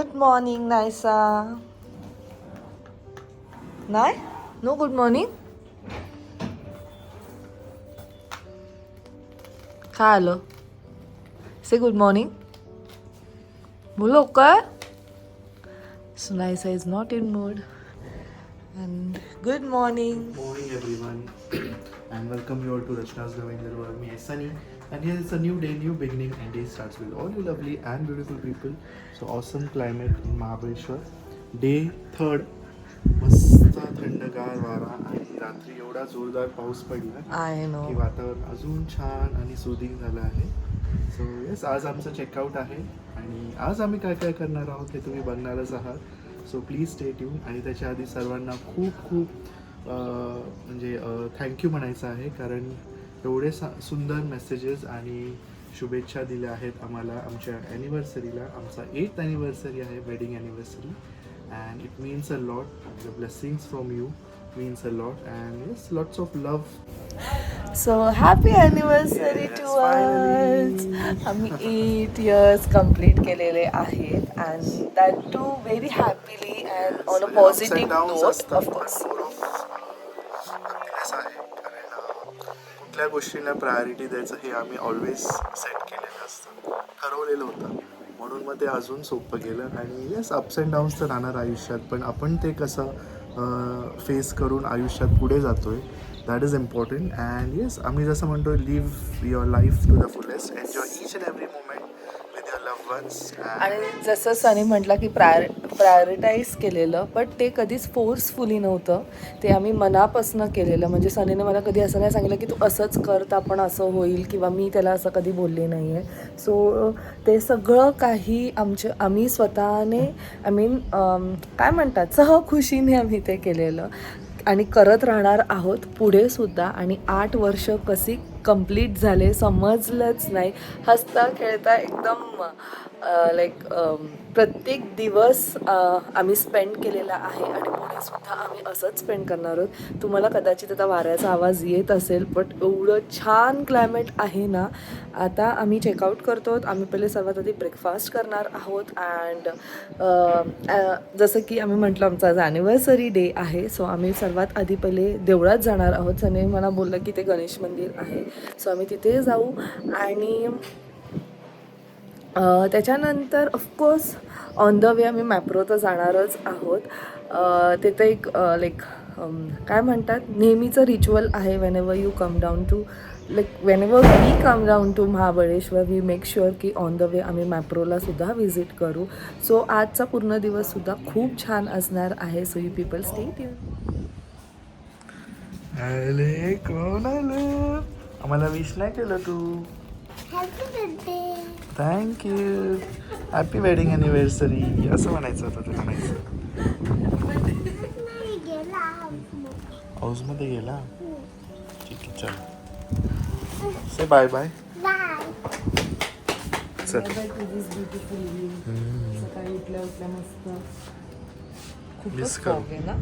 Good morning Naysa. नाही no good morning. काय आलं? से गुड मॉर्निंग. बोलो काय? So Naisa is not in mood. And good morning. Morning everyone and welcome you all to Rachna's Lavender World. Me is Sunny and here is a new day, new beginning and day starts with all you lovely and beautiful people. So awesome climate in Mahabaleshwar. Day 3rd. मस्त थंडगार वारा आणि रात्री एवढा जोरदार पाऊस पडला I know. की वातावरण अजून छान आणि सुदिंग झालं आहे. सो येस, आज आमचं चेकआउट आहे आणि आज आम्ही काय काय करणार आहोत हे तुम्ही बघणारच आहात. So please stay tune. आणि त्याच्या आधी सर्वांना खूप खूप म्हणजे थँक्यू म्हणायचं आहे, कारण एवढे सुंदर मेसेजेस आणि शुभेच्छा दिल्या आहेत आम्हाला आमच्या ॲनिव्हर्सरीला. आमचा 8th ॲनिव्हर्सरी आहे, wedding anniversary, and it means a lot. The blessings from you means a lot, and yes, lots of love. So happy anniversary Yes, to us. finally. आम्ही 8 years complete केलेले आहेत and that too very happily and on a Ups and positive downs note, असतात, of course. पण more of happiness आहे, कारण कुठल्या गोष्टींना priority द्यायचं हे आम्ही ऑलवेज सेट केलेलं असतं, ठरवलेलं होतं. म्हणून मग ते अजून सोपं गेलं. आणि येस, अप्स अँड डाऊन्स तर राहणार आयुष्यात, पण आपण ते कसं फेस करून आयुष्यात पुढे जातोय, that is important. And yes, आम्ही जसं म्हणतो, live your life to the fullest, enjoy each and every moment with your love ones. आणि जसं सनी म्हटलं की प्रायोरिटाईज केलेलं, बट ते कधीच फोर्सफुली नव्हतं, ते आम्ही मनापासून केलेलं. म्हणजे सनीने मला कधी असं नाही सांगितलं की तू असंच कर तर आपण असं होईल, किंवा मी त्याला असं कधी बोलले नाही आहे. सो ते सगळं काही आम्ही स्वतःने काय म्हणतात, सहखुशीने आम्ही ते केलेलं आणि करत राहणार आहोत पुढे सुद्धा. आणि 8 वर्ष कशी कंप्लीट झाले समजलंच नाही. हसता खेळता एकदम लाईक प्रत्येक दिवस आम्ही स्पेंड केलेला आहे आणि पुढे सुद्धा आम्ही असंच स्पेंड करणार आहोत. तुम्हाला कदाचित आता वाऱ्याचा आवाज येत असेल, बट एवढं छान क्लायमेट आहे ना. आता आम्ही चेकआउट करतो. आम्ही पहिले सर्वात आधी ब्रेकफास्ट करणार आहोत. अँड जसं की आम्ही म्हटलं, आमचा आज ॲनिव्हर्सरी डे आहे. सो आम्ही सर्वात आधी पहिले देवळात जाणार आहोत. सनी मला बोललं की ते गणेश मंदिर आहे, सो आम्ही तिथे जाऊ. आणि त्याच्यानंतर ऑफकोर्स ऑन द वे आम्ही मॅप्रो तर जाणारच आहोत. तिथे एक लाईक काय म्हणतात, नेहमीचं रिच्युअल आहे. Whenever you come down to whenever we come down to Mahabaleshwar, we make sure की ऑन द वे आम्ही मॅप्रोला सुद्धा व्हिजिट करू. सो आजचा पूर्ण दिवस सुद्धा खूप छान असणार आहे. So you people stay tune. अरे कोण आलं? आम्हाला विश नाही केलं तू. थँक्यू. हॅपी वेडिंग अॅनिव्हर्सरी असं म्हणायचं होतं तुला. म्हणायचं हाऊसमध्ये गेला. ठीक आहे, चल से बाय बाय. चल. सकाळी उठल्या उठल्या मस्त मिस खूपच करू. फॉग आहे ना.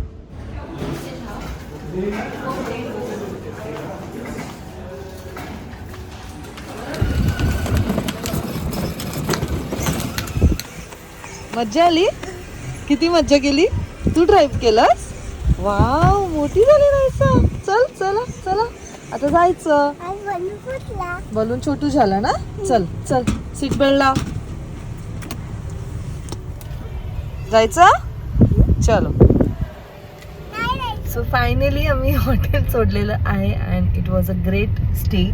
मज्जा आली. किती मज्जा केली. तू ड्राईव्ह केलंस. वाव, मोठी झाली नाहीसा. चल चला चला आता जायचं. बलून छोटू झाला ना. चल चल, सीट बेल्ट लाव. जायचं. चलो. सो फायनली आम्ही हॉटेल सोडलेलं आहे and it was a great stay.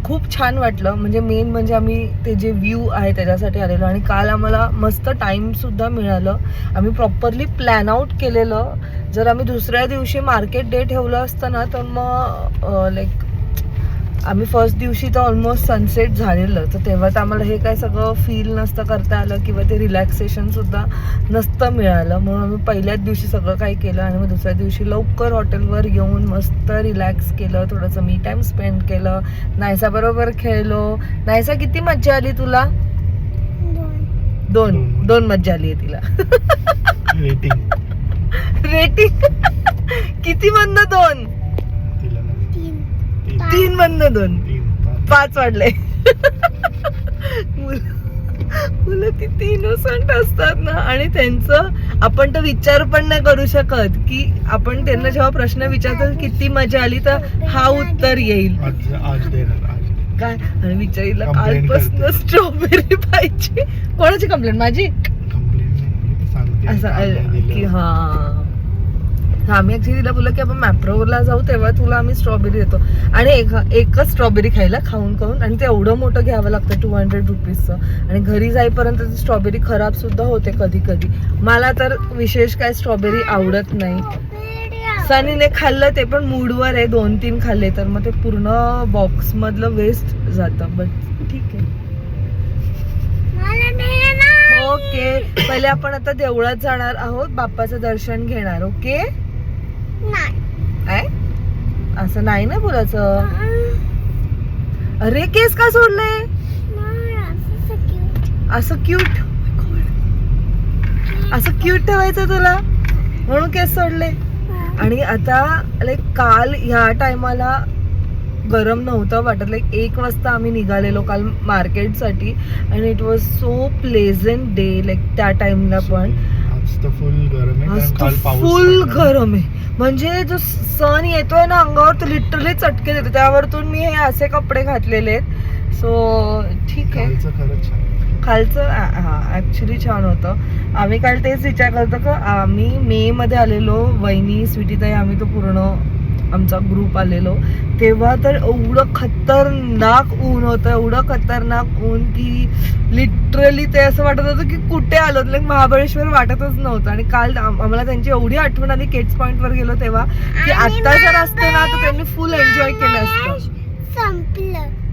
खूप छान वाटलं. म्हणजे मेन म्हणजे आम्ही ते जे व्ह्यू आहे त्याच्यासाठी आलेलो. आणि काल आम्हाला मस्त टाईमसुद्धा मिळालं. आम्ही प्रॉपरली प्लॅन आउट केलेलं. जर आम्ही दुसऱ्या दिवशी मार्केट डे ठेवलं असतं ना, तर मग लाईक आम्ही फर्स्ट दिवशी तर ऑलमोस्ट सनसेट झालेलं, तर तेव्हा तर आम्हाला हे काय सगळं फील नसतं करता आलं, किंवा ते रिलॅक्सेशनसुद्धा नसतं मिळालं. म्हणून आम्ही पहिल्याच दिवशी सगळं काही केलं आणि मग दुसऱ्या दिवशी लवकर हॉटेलवर येऊन मस्त रिलॅक्स केलं, थोडंसं मी टाईम स्पेंड केलं, नायसाबरोबर खेळलो. नायसा, किती मज्जा आली तुला? दोन मज्जा आली आहे तिला. रेटिंग किती मधनं 2? 3 मधनं 2. 5 वाढले. मुलं किती इनोसंट असतात ना. आणि त्यांचं आपण तर विचार पण नाही करू शकत की आपण त्यांना जेव्हा प्रश्न विचारतो किती मजा आली तर हा उत्तर येईल आज देणार आज काय. आणि विचारीला Complaint कालपासून करते. स्ट्रॉबेरी पाहिजे. कोणाची कंप्लेंट? माझी. कंप्लेंट नाही सांगते असं की हा आम्ही ऍक्च्युली तिला बोललो की आपण मॅप्रोला जाऊ तेव्हा तुला आम्ही स्ट्रॉबेरी देतो. आणि एकच स्ट्रॉबेरी खायला खाऊन खाऊन. आणि ते एवढं मोठं घ्यावं लागतं 200 रुपीजचं. आणि घरी जाईपर्यंत ती स्ट्रॉबेरी खराब सुद्धा होते कधी कधी. मला तर विशेष काय स्ट्रॉबेरी आवडत नाही. सनीने खाल्लं ते पण मूडवर आहे. 2-3 खाल्ले तर मग ते पूर्ण बॉक्स मधलं वेस्ट जातं. बट ठीक आहे. ओके पहिले आपण आता देवळात जाणार आहोत. बाप्पाचं दर्शन घेणार. ओके काय असं नाही ना बोलायचं. अरे केस का सोडले असं क्यूट. असं क्यूट ठेवायचं तुला म्हणून केस सोडले. आणि आता लाईक काल ह्या टायमाला गरम नव्हतं वाटत. लाईक 1 वाजता आम्ही निघालेलो काल मार्केटसाठी. आणि it was so pleasant day. Like त्या टाइमला पण आज तर फुल गरम आहे कारण काल पाऊस फुल पडला. गरम आहे. म्हणजे जो सन येतोय ना अंगावर तो लिटरली चटके देतो. त्यावरतून मी हे असे कपडे घातलेले आहेत. सो ठीक आहे. कालचं खरंच छान. खालचं हा ऍक्च्युली छान होतं. आम्ही काल तेच विचार करतो का आम्ही मे मध्ये आलेलो. वहिनी स्वीटीताई आम्ही तो पूर्ण आमचा ग्रुप आलेलो तेव्हा तर एवढं खतरनाक ऊन होतं. एवढं खतरनाक ऊन की लिटरली ते असं वाटत होतं की कुठे आलो. लाईक महाबळेश्वर वाटतच नव्हतं. आणि काल आम्हाला त्यांची एवढी आठवण आली केट्स पॉइंट वर गेलो तेव्हा की आता जर असतं ना तर त्यांनी फुल एन्जॉय केलं असतं.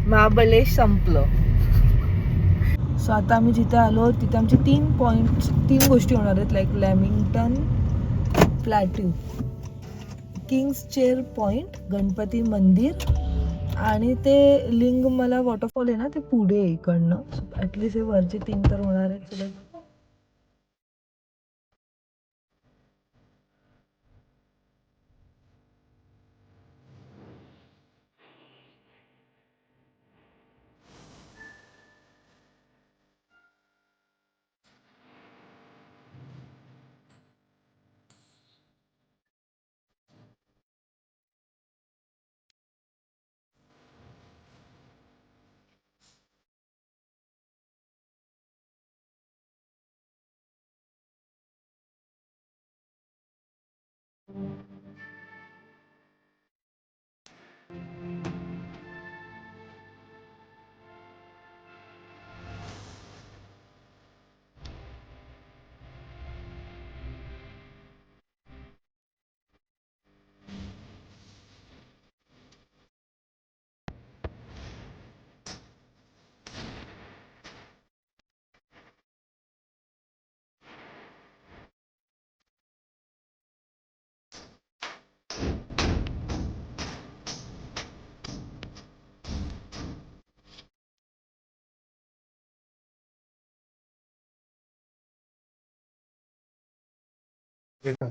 महाबळेश्वर संपलं. सो आता आम्ही जिथे आलो तिथे आमचे 3 गोष्टी होणार आहेत. Like Lamington plateau, King's chair point, Ganpati मंदिर आणि ते लिंगमला वॉटरफॉल आहे ना ते पुढे आहे इकडनं. ऍटलीस्ट हे वरचे 3 तर होणार आहेत.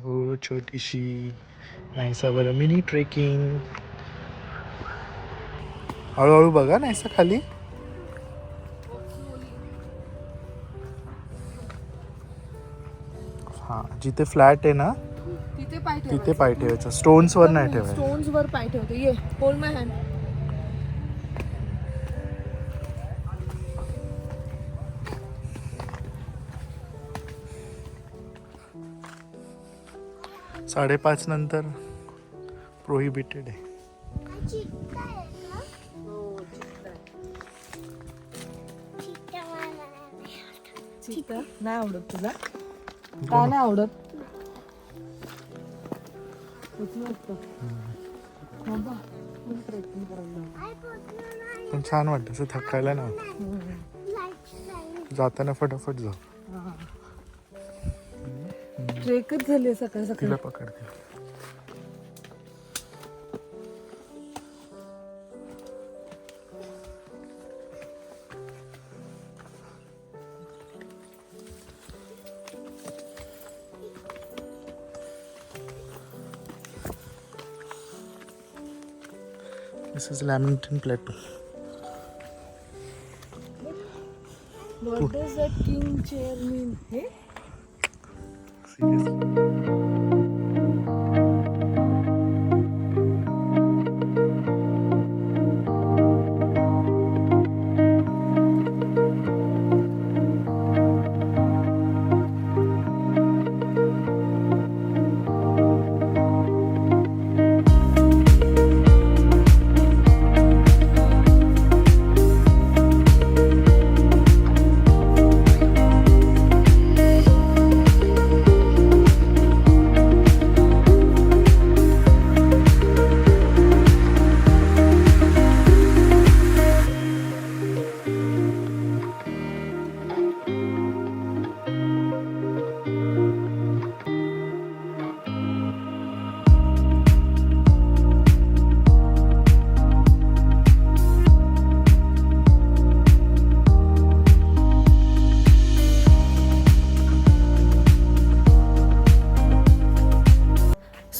हो छोटीशी नाहीसा बरं मिनी ट्रेकिंग. हळूहळू बघा नाहीसा खाली. हा जिथे फ्लॅट आहे ना तिथे पाय ठेवायचा. स्टोन्स वर नाही ठेवायचं. स्टोन्स वर पाय ठेवते. ये होल्ड माय हँड. साडेपाच नंतर प्रोहिबिटेड आहे. नाही आवडत तुला? का नाही आवडत? पण छान वाटतं असं थकायला ना. जाताना फटाफट जाऊ. ट्रेकच झाली सकाळ सकाळी. तिला पकडते. This is Lamington Plateau. What does that king chair mean? हे?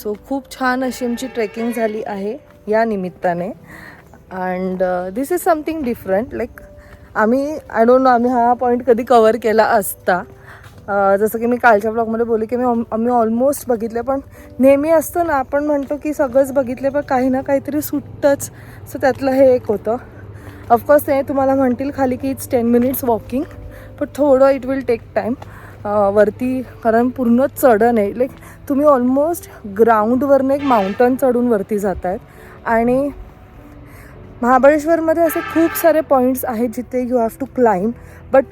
सो खूप छान अशी आमची ट्रेकिंग झाली आहे या निमित्ताने. And this is something different. Like I don't know आम्ही हा पॉईंट कधी कवर केला असता. जसं की मी कालच्या ब्लॉगमध्ये बोलले की आम्ही ऑलमोस्ट बघितले, पण नेहमी असतं ना आपण म्हणतो की सगळंच बघितले पण काही ना काहीतरी सुटतंच. सो त्यातलं हे एक होतं. ऑफकोर्स ते तुम्हाला म्हणतील खाली की इट्स 10 minutes वॉकिंग, पण थोडं इट विल टेक टाईम वरती, कारण पूर्ण चढण आहे. लाईक तुम्ही ऑलमोस्ट ग्राउंडवरनं एक माउंटन चढून वरती जात आहेत. आणि महाबळेश्वरमध्ये असे खूप सारे पॉईंट्स आहेत जिथे you have to climb, but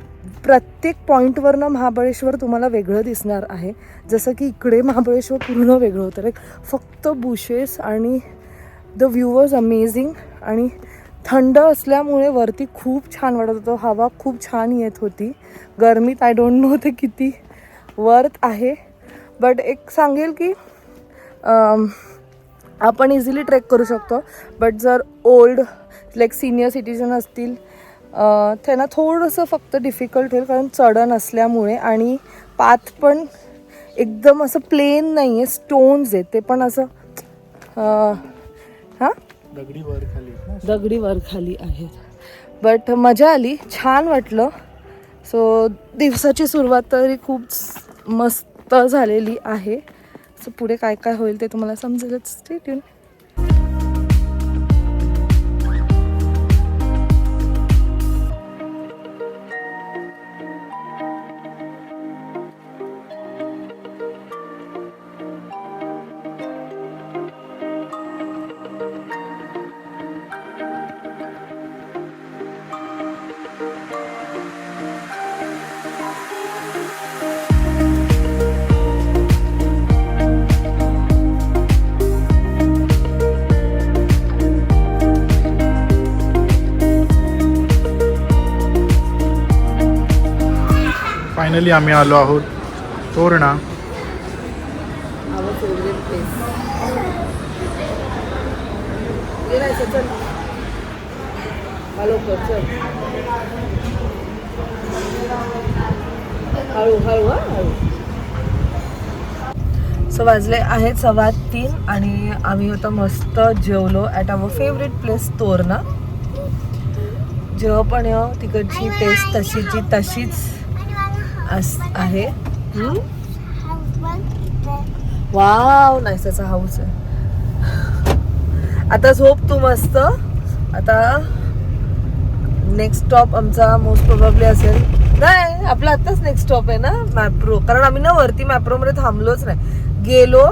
प्रत्येक पॉईंटवरनं महाबळेश्वर तुम्हाला वेगळं दिसणार आहे. जसं की इकडे महाबळेश्वर पूर्ण वेगळं होतं. लाईक फक्त बुशेस आणि द व्ह्यू वॉज अमेझिंग. आणि थंड असल्यामुळे वरती खूप छान वाटत होतं. हवा खूप छान येत होती. गरमीत आय डोंट नो ते किती वर्थ आहे, बट एक सांगेल की आपण इझिली ट्रेक करू शकतो. बट जर ओल्ड लाईक सिनियर सिटीजन असतील त्यांना थोडंसं फक्त डिफिकल्ट होईल, कारण चढण असल्यामुळे. आणि पाथ पण एकदम असं प्लेन नाही आहे, स्टोन्स आहेत ते पण असं दगडी वर खाली आहेत. बट मजा आली, छान वाटलं. सो दिवसाची सुरुवात तरी खूप मस्त झालेली आहे. सो पुढे काय काय होईल ते तुम्हाला समजेलच. Stay tune. फायनली आम्ही आलो आहोत तोरणा. आवर फेवरेट प्लेस. चल हॅलो कर, चल हळू हळू हळू. सो वाजले आहेत 3:15 आणि आम्ही आता मस्त जेवलो at our favourite place Torana. जेव्हा पण तिकडची टेस्ट तशीची तशीच आहे. वाव, नाईसाचा हाऊस आहे. आता झोप तू मस्त. आता नेक्स्ट स्टॉप आमचा मोस्ट प्रोबॅबली असेल, नाही आपला आत्ताच नेक्स्ट स्टॉप आहे ना मॅप्रो. कारण आम्ही ना वरती मॅप्रोमध्ये थांबलोच नाही. गेलो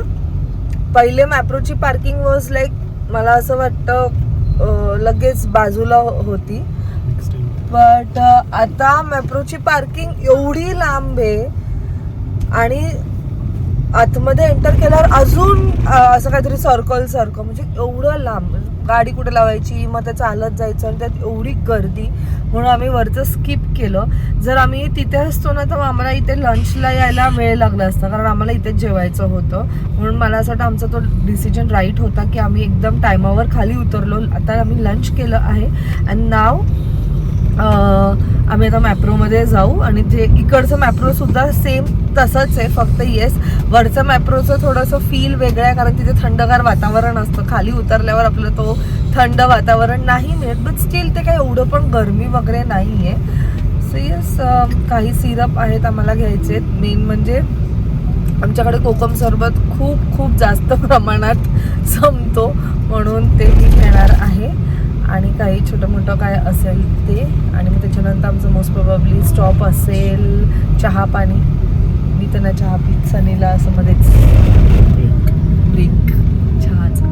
पहिले मॅप्रोची पार्किंग वॉज लाईक मला असं वाटतं लगेच बाजूला होती. बट आता मॅप्रोची पार्किंग एवढी लांब आहे आणि आतमध्ये एंटर केल्यावर अजून असं काहीतरी सर्कल म्हणजे एवढं लांब. गाडी कुठे लावायची, मग ते चालत जायचं आणि त्यात एवढी गर्दी, म्हणून आम्ही वरचं स्किप केलं. जर आम्ही तिथे असतो ना तर आम्हाला इथे लंचला यायला वेळ लागला असता, कारण आम्हाला इथेच जेवायचं होतं. म्हणून मला असं वाटतं आमचा तो डिसिजन राईट होता की आम्ही एकदम टायमावर खाली उतरलो. आता आम्ही लंच केलं आहे अँड नाव आम्ही आता मॅप्रोमध्ये जाऊ. आणि जे इकडचं मॅप्रो सुद्धा सेम तसंच आहे, फक्त येस वरचं मॅप्रोचं थोडंसं फील वेगळं आहे, कारण तिथे थंडगार वातावरण असतं. खाली उतरल्यावर आपलं तो थंड वातावरण नाही मिळत, बट स्टील ते काही एवढं पण गरमी वगैरे नाही आहे. सो सो येस काही सिरप आहेत आम्हाला घ्यायचे. मेन म्हणजे आमच्याकडे कोकम सरबत खूप खूप जास्त प्रमाणात संपतो, म्हणून ते मी घेणार आहे. आणि काही छोटं मोठं काय असेल ते. आणि मग त्याच्यानंतर आमचं मोस्ट प्रोबॅबली स्टॉप असेल चहा पाणी. मी त्यांना चहा पीत, सनीला असं मध्येच ब्रेक चहाचा.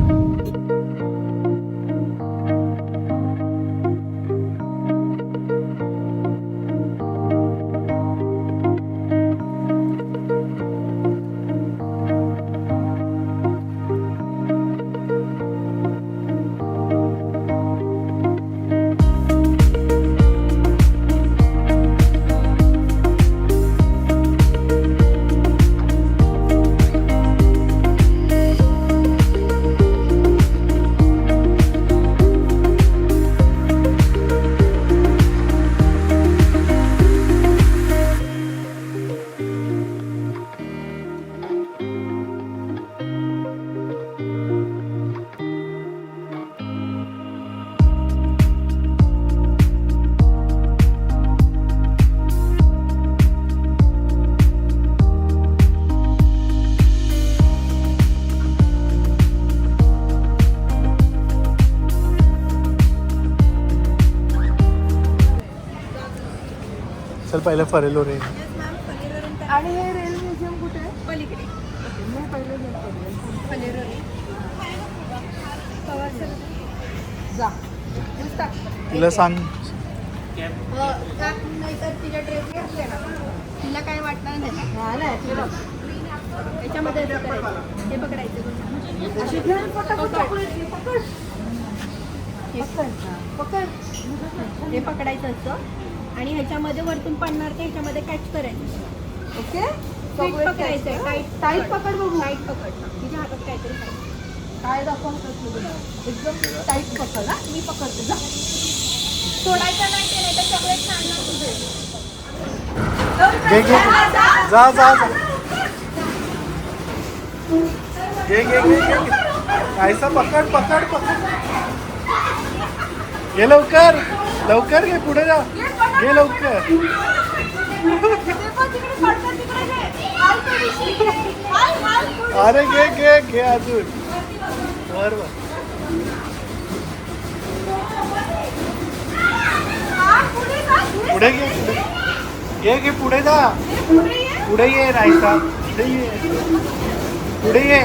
चल पहिलं फरेलो रे. आणि हे रेल म्युझियम कुठे आहे? पलीकडे मी पहिले जा तिला सांग. नाहीतर तिच्या ड्रेस घेतले ना, तिला काय वाटणार नाही ना. त्याच्यामध्ये हे पकडायचं, हे पकडायचं असतं आणि ह्याच्यामध्ये वरतून पडणार ते ह्याच्यामध्ये कॅच करायचं. ओके. पकडायचं, टाईट पकड बघू. टाईट पकड, तिच्या हातात काहीतरी काय दाखवतात एकदम टाईट पकड. हा मी पकडते. जा सोडायचं नाही तर चॉकलेट छान लागतं. घे घे जा जा जा. घे घे घे घे. ऐसा पकड पकड पकड. घे लवकर लवकर घे, पुढे जा. घे लवकर. अरे घे घे घे अजून. बरोबर. पुढे घे पुढे घे घे पुढे जा. पुढे ये नाहीसा. पुढे ये पुढे ये.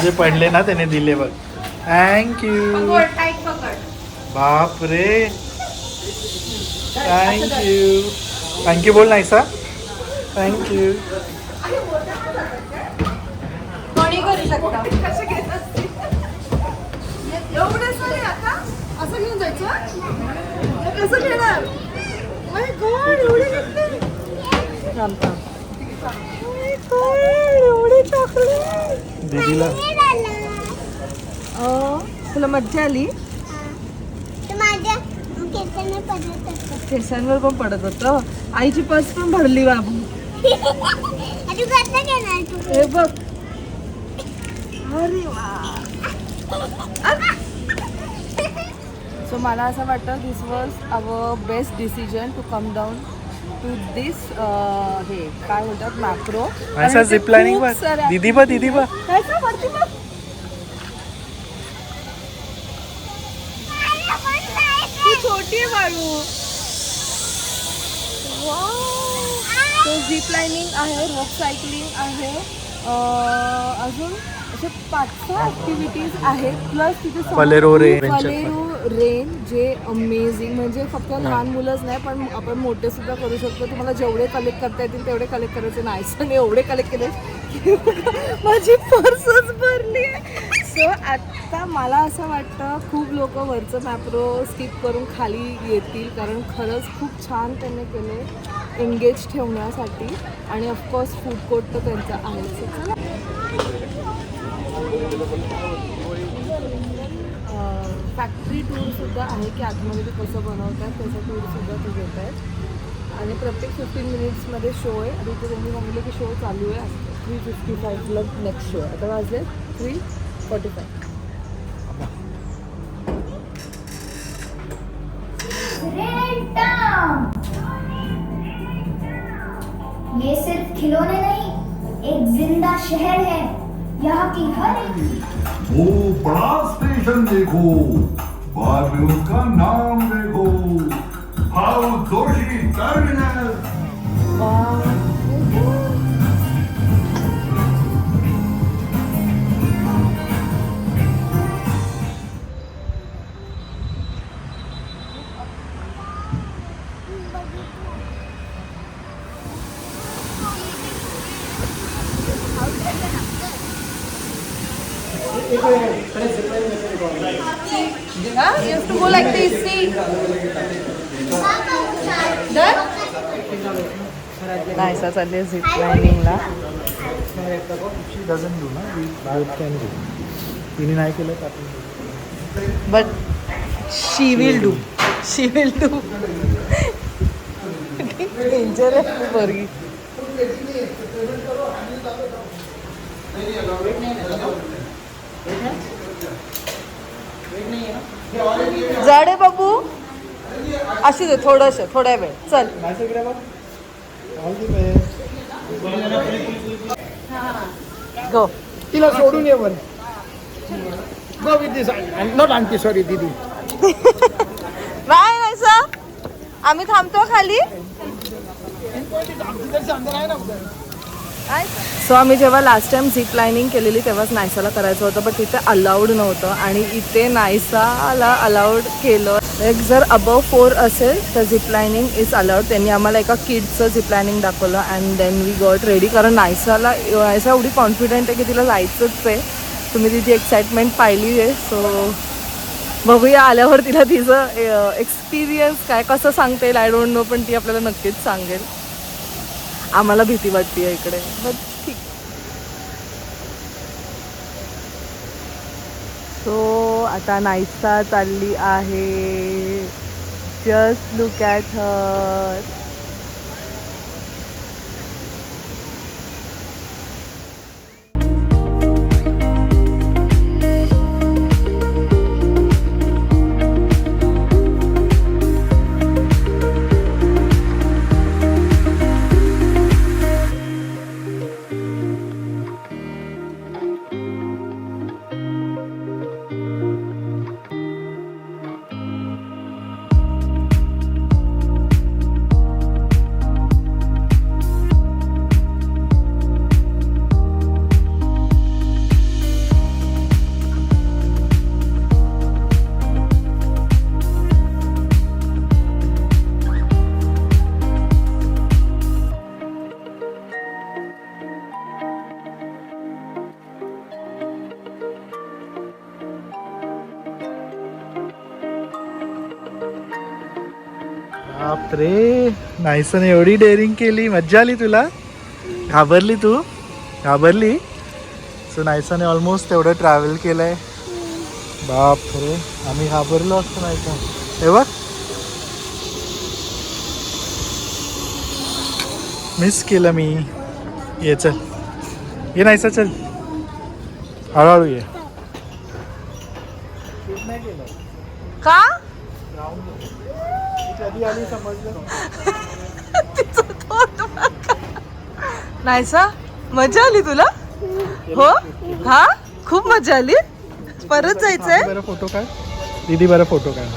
जे पडले ना त्याने दिले बघ. थँक्यू. टाईट पकड. बाप रे. थँक्यू. थँक्यू बोल नाहीसा. थँक्यू. कोणी करू शकता. एवढं सारे आता असं घेऊन जायचं. कसं घेणार? माय गॉड एवढे घेतले. एवढे चॉकलेट. दीदीला तुला मज्जा आली? केसांवर पण पडत होतं. आईची पर्स पण भरली बाबू. हे बघ. अरे वा. सो मला असं वाटतं this was our best decision to come down to this हे काय म्हणतात मॅप्रो. ऐसा झिप लाईनिंग बघ. दीदी बघ दीदी बघ. वरती बघ. छोटी आहे बाळू. तो झिप लाईनिंग आहे, रॉक सायकलिंग आहे, अजून असे 5-6 ॲक्टिव्हिटीज आहेत. प्लस तिथे फलेरो रेन जे अमेझिंग. म्हणजे फक्त लहान मुलंच नाही पण आपण मोठे सुद्धा करू शकतो. तुम्हाला जेवढे कलेक्ट करता येतील तेवढे कलेक्ट करायचे. नाही सण एवढे कलेक्ट केले माझी पर्सच भरली. सो आत्ता मला असं वाटतं खूप लोक वरचं मॅप्रो स्किप करून खाली येतील, कारण खरंच खूप छान त्यांनी केले एंगेज ठेवण्यासाठी. आणि ऑफकोर्स फूड कोर्ट तर त्यांचा आहेच. फॅक्टरी टूरसुद्धा आहे की आतमध्ये ते कसं बनवतात त्याचा टूरसुद्धा ते घेत आहेत. आणि प्रत्येक 15 मिनिट्समध्ये शो आहे. आणि ते त्यांनी सांगितलं की शो चालू आहे असतं. 3:55ला नेक्स्ट शो. आता वाजले 3:45. ये सिर्फ खिलौने नहीं, एक जिंदा शहर है. यहाँ की हर एक वो बड़ा स्टेशन देखो, बाद में उसका नाम देखो, भाऊ Joshi terminal. Yeah, you have to go like this. See. Done? Nice. चालली झिप लाईनिंगला. शी डझंट डू ना, वी बोथ कॅन डू. तिने नाही केलं तर आपण But she will do. She will do. Danger आहे बरी. जड आहे बाबू. अशी दे थोड्या वेळ. चल. गो. तिला सोडून ये वर. Go with this not aunty sorry दीदी. नाही सर, आम्ही थांबतो खाली. सो आम्ही जेव्हा लास्ट टाइम झिप लाईनिंग केलेली तेव्हाच नायसाला करायचं होतं, पण तिथे अलाउड नव्हतं आणि इथे नायसाला अलाउड केलं. एक जर अबव 4 असेल तर झिप लाईनिंग इज अलाउड. त्यांनी आम्हाला एका किडचं झिप लाईनिंग दाखवलं and then we got ready. कारण नायसा एवढी कॉन्फिडंट आहे की तिला जायचंच आहे. तुम्ही तिची एक्साइटमेंट पाहिली आहे. सो बघूया आल्यावर तिला तिचं एक्सपिरियन्स काय कसं सांगता येईल आय डोंट नो, पण ती आपल्याला नक्कीच सांगेल. आम्हाला भीती वाटते इकडे, बट ठीक. सो आता नायसा चालली आहे. जस्ट लुक ॲट हर. बापरे, नायसाने एवढी डेअरिंग केली. मज्जा आली तुला? घाबरली तू? घाबरली? सो नायसाने ऑलमोस्ट तेवढं ट्रॅव्हल केलं आहे. बापरे, आम्ही घाबरलो असतो नायसा. हे बघ, मिस केलं मी. ये चल, ये नायसा चल, हळूहळू ये. का कधी आली समजलं? नायसा मजा आली तुला? हो हा, खूप मजा आली. परत जायचंय. बरं फोटो काढ दीदी, बरं फोटो काढ.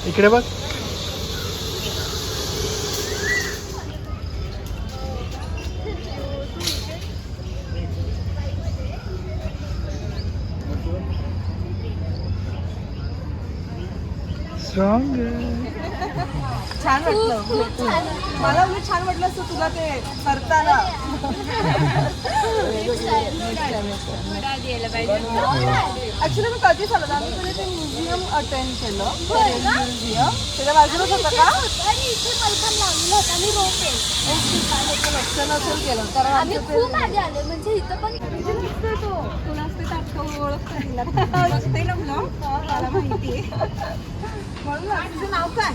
इकडे बघ. स्ट्रॉंग. छान वाटलं. मला उलट छान वाटलं असतं तुला ते करताना. ऍक्च्युली मी कधीच आलो ना, आम्ही पहिले ते म्युझियम अटेंड केलं. म्युझियम त्याच्या बाजूलाच होतं का? लक्ष नसेल केलं कारण आम्ही खूप आधी आले म्हणजे इथं पण तुला असते मला माहिती आहे. म्हणून तुझं नाव काय?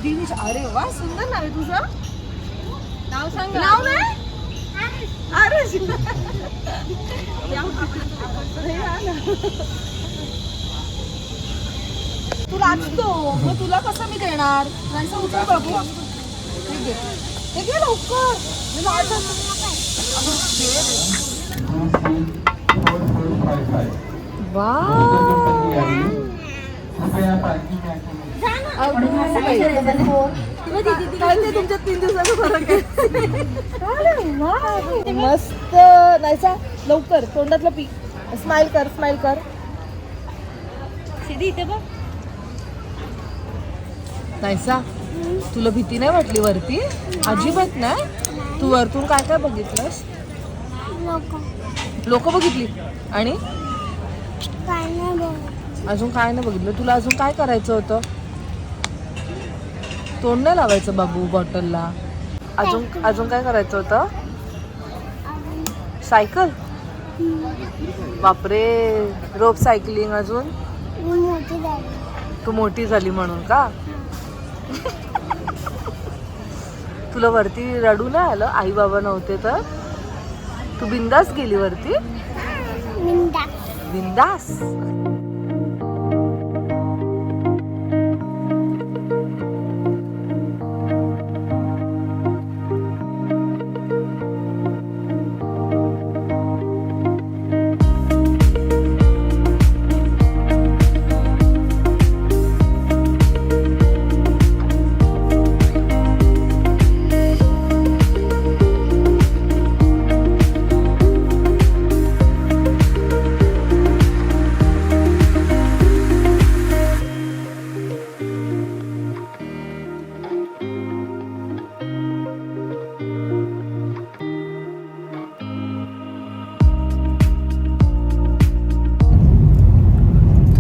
दिविज. अरे वा, सुंदर नाव आहे तुझं. नाव सांग. नाव नाही तू लाजतो मग तुला कसं मी देणार नाही उचल बाबू हे घे लवकर मी तुमच्या 3 दिवसाचा फरक आहे मस्त नाहीसा लवकर तोंडातलं पी स्माइल कर सिधी इथे बघ नाहीसा तुला भीती नाही वाटली वरती अजिबात नाही तू वरतून काय काय बघितलंस लोक बघितली आणि अजून काय नाही बघितलं तुला अजून काय करायचं होतं तोंड नाही लावायचं बाबू बॉटलला अजून काय करायचं होतं सायकल बापरे रोप सायकलिंग अजून तू मोठी झाली म्हणून का तुला वरती रडू नाही आलं आई बाबा नव्हते तर तू बिंदास गेली वरती बिंदास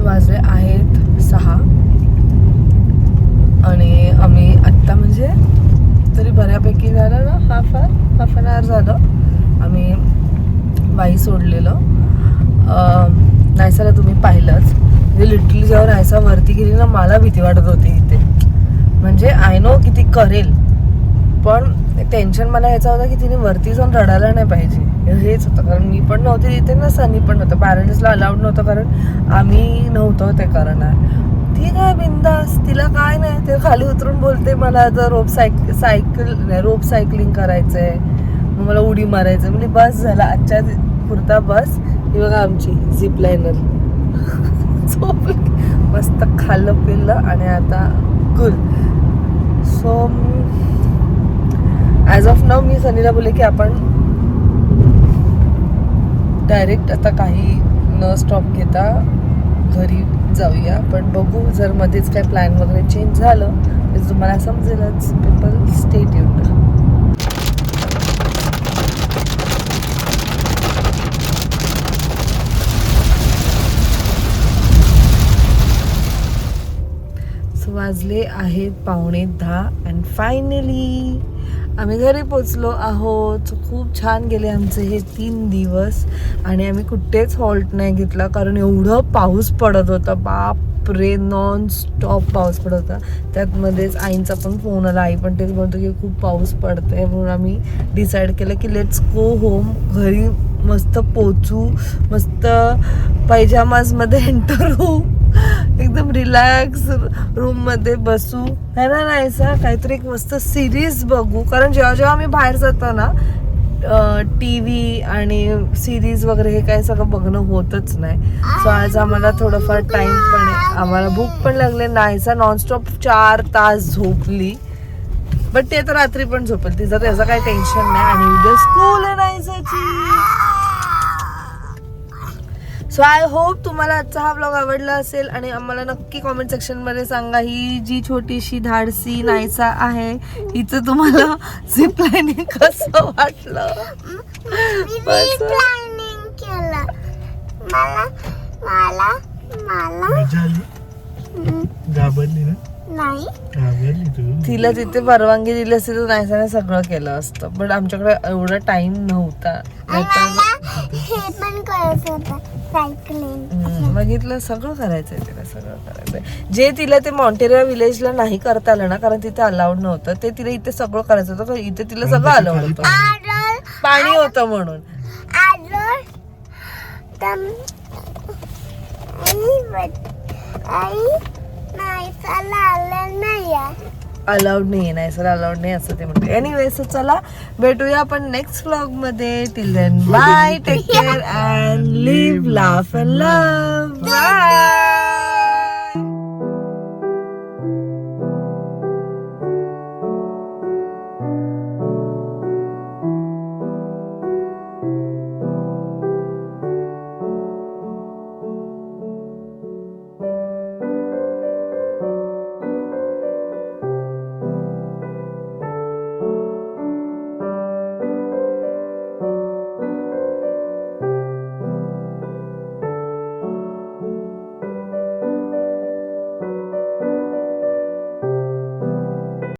वाजले आहेत 6 आणि आम्ही आत्ता म्हणजे तरी बऱ्यापैकी झालं ना हाफ ॲन आवर झालं आम्ही बाई सोडलेलं नायसाला तुम्ही पाहिलंच म्हणजे लिटरली जेव्हा नायसा वरती गेली ना मला भीती वाटत होती इथे म्हणजे आय नो की ती करेल पण टेन्शन मला याचा होता की तिने वरती जाऊन रडायला नाही पाहिजे हेच होतं कारण मी पण नव्हते तिथे ना सनी पण नव्हतं पॅरेंट्सला अलाउड नव्हतं कारण आम्ही नव्हतो ते करणार ठीक आहे बिंदास तिला काय नाही ते खाली उतरून बोलते मला जर रोप सायकलिंग करायचं आहे मग मला उडी मारायचं म्हणजे बस झाला आजच्या पुरता बस ही बघा आमची झिप लाईनर मस्त खाल्लं पिल्लं आणि आता गुल सो ॲज ऑफ नाव मी सनीला बोलले की आपण डायरेक्ट आता काही न स्टॉप घेता घरी जाऊया पण बघू जर मध्येच काय प्लॅन वगैरे चेंज झालं तर तुम्हाला समजेलच पीपल स्टे ट्यून्ड वाजले आहेत 9:45 अँड फायनली आम्ही घरी पोचलो आहोत खूप छान गेले आमचे हे 3 दिवस आणि आम्ही कुठेच हॉल्ट नाही घेतला कारण एवढं पाऊस पडत होता बापरे नॉन स्टॉप पाऊस पडत होता त्यातमध्येच आईंचा पण फोन आला आई पण तेच म्हणतो की खूप पाऊस पडतंय म्हणून आम्ही डिसाईड केलं की लेट्स गो होम घरी मस्त पोचू मस्त पैजामाजमध्ये एंटर होऊ एकदम रिलॅक्स रूममध्ये बसू है ना नाहीसा काहीतरी एक मस्त सिरीज बघू कारण जेव्हा जेव्हा आम्ही बाहेर जातो ना TV आणि सिरीज वगैरे हे काय सगळं बघणं होतच नाही सो आज आम्हाला थोडंफार टाइम पण आहे आम्हाला भूक पण लागले नाहीसा नॉनस्टॉप 4 तास झोपली बट ते तर रात्री पण झोपेल तिचं त्याचं काही टेन्शन नाही आणि उद्या स्कूल आहे नाहीसाची सो आय होप तुम्हाला आजचा हा ब्लॉग आवडला असेल आणि आम्हाला नक्की कॉमेंट सेक्शनमध्ये सांगा ही जी छोटीशी धाडसी नायसा आहे हिचं तुम्हाला झिप लाईनिंग कसं वाटलं घाबरली ना नाही घाबरली तू तिला तिथे परवानगी दिली असती तर नायसाने सगळं केलं असतं पण आमच्याकडे एवढा टाइम नव्हता हे पण करत होता सायकलिंग बघितलं सगळं करायचंय तिला सगळं करायचंय जे तिला ते मॉन्टेरिया विलेजला नाही करता आलं ना कारण तिथे अलाउड नव्हतं ते तिला इथे सगळं करायचं होतं इथे तिला सगळं अलाउड होतं पाणी होतं म्हणून. अलाउड नाही सर, अलाउड नाही असं ते म्हणते. एनिवे, सो चला भेटूया आपण नेक्स्ट व्लॉग मध्ये. Till then bye, take care and live, laugh and love. Bye.